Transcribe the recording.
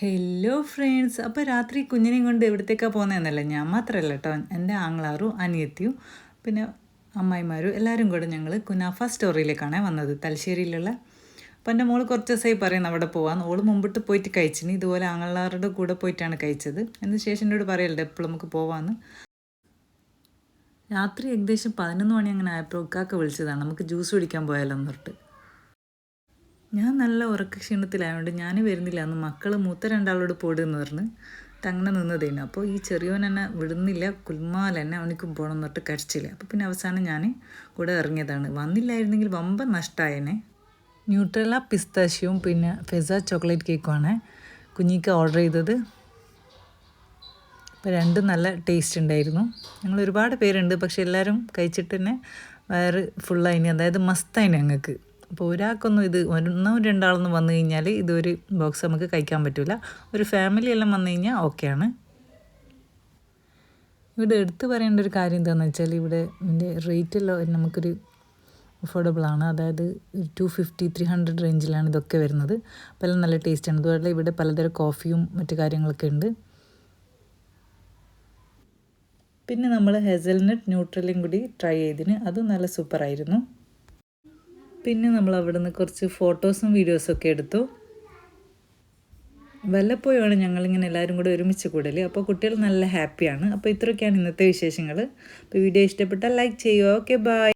Hello friends, അപ്പോൾ രാത്രി കുഞ്ഞിനെയും കൊണ്ട് എവിടത്തേക്കാണ് പോകുന്നതെന്നല്ല, ഞാൻ മാത്രമല്ല കേട്ടോ, എൻ്റെ ആങ്ങളാറും അനിയത്തിയും പിന്നെ അമ്മായിമാരും എല്ലാവരും കൂടെ ഞങ്ങൾ കുനാഫ സ്റ്റോറിയിലേക്കാണ് വന്നത്, തലശ്ശേരിയിലുള്ള. അപ്പോൾ എൻ്റെ മോൾ കുറച്ച് ദിവസമായി പറയുന്നു അവിടെ പോകാമെന്ന്. ഓൾ മുമ്പിട്ട് പോയിട്ട് കഴിച്ചിന്, ഇതുപോലെ ആങ്ങളാറുടെ കൂടെ പോയിട്ടാണ് കഴിച്ചത്. അതിന് ശേഷം എന്നോട് പറയലുണ്ട് എപ്പോഴും നമുക്ക് പോകാമെന്ന്. രാത്രി ഏകദേശം 11 മണി അങ്ങനെ ആയപ്പോൾ ഉക്കാക്ക വിളിച്ചതാണ്, നമുക്ക് ജ്യൂസ് കുടിക്കാൻ പോയാലോ എന്ന് പറഞ്ഞിട്ട്. ഞാൻ നല്ല ഉറക്ക ക്ഷീണത്തിലായതുകൊണ്ട് ഞാൻ വരുന്നില്ല, അന്ന് മക്കൾ മൂത്ത രണ്ടാളോട് പോടുന്ന് പറഞ്ഞ് അങ്ങനെ നിന്നതേനു. അപ്പോൾ ഈ ചെറിയവൻ എന്നെ വിടുന്നില്ല, കുൽമാൽ എന്നെ അവനിക്കും പോകണം എന്നിട്ട് കരച്ചില്ല. അപ്പോൾ പിന്നെ അവസാനം ഞാൻ കൂടെ ഇറങ്ങിയതാണ്. വന്നില്ലായിരുന്നെങ്കിൽ വമ്പൻ നഷ്ടമായേനെ. ന്യൂട്രല്ല പിസ്താഷ്യവും പിന്നെ ഫെസ ചോക്ലേറ്റ് കേക്കുമാണ് കുഞ്ഞിക്ക് ഓർഡർ ചെയ്തത്. അപ്പോൾ രണ്ടും നല്ല ടേസ്റ്റ് ഉണ്ടായിരുന്നു. ഞങ്ങൾ ഒരുപാട് പേരുണ്ട്, പക്ഷെ എല്ലാവരും കഴിച്ചിട്ട് തന്നെ വയറ് ഫുള്ളായിന്, അതായത് മസ്തായിന് ഞങ്ങൾക്ക്. അപ്പോൾ ഒരാൾക്കൊന്നും ഇത് ഒന്നോ രണ്ടാളൊന്നും വന്നു കഴിഞ്ഞാൽ ഇതൊരു ബോക്സ് നമുക്ക് കഴിക്കാൻ പറ്റില്ല. ഒരു ഫാമിലി എല്ലാം വന്നു കഴിഞ്ഞാൽ ഓക്കെയാണ്. ഇവിടെ എടുത്തു പറയേണ്ട ഒരു കാര്യം എന്താണെന്ന് വെച്ചാൽ ഇവിടെ ഇതിൻ്റെ റേറ്റെല്ലാം നമുക്കൊരു അഫോർഡബിളാണ്. അതായത് 250-300 റേഞ്ചിലാണ് ഇതൊക്കെ വരുന്നത്. അപ്പോൾ എല്ലാം നല്ല ടേസ്റ്റാണ്. അതുപോലെ ഇവിടെ പലതരം കോഫിയും മറ്റു കാര്യങ്ങളൊക്കെ ഉണ്ട്. പിന്നെ നമ്മൾ ഹെസൽനട്ട് ന്യൂട്രലും കൂടി ട്രൈ ചെയ്തിന്, അതും നല്ല സൂപ്പറായിരുന്നു. പിന്നെ നമ്മൾ അവിടെ നിന്ന് കുറച്ച് ഫോട്ടോസും വീഡിയോസും ഒക്കെ എടുത്തു. വല്ലപ്പോഴുമാണ് ഞങ്ങളിങ്ങനെ എല്ലാവരും കൂടെ ഒരുമിച്ച് കൂടൽ. അപ്പോൾ കുട്ടികൾ നല്ല ഹാപ്പിയാണ്. അപ്പോൾ ഇത്രയൊക്കെയാണ് ഇന്നത്തെ വിശേഷങ്ങൾ. അപ്പോൾ വീഡിയോ ഇഷ്ടപ്പെട്ടാൽ ലൈക്ക് ചെയ്യുക. Okay, by.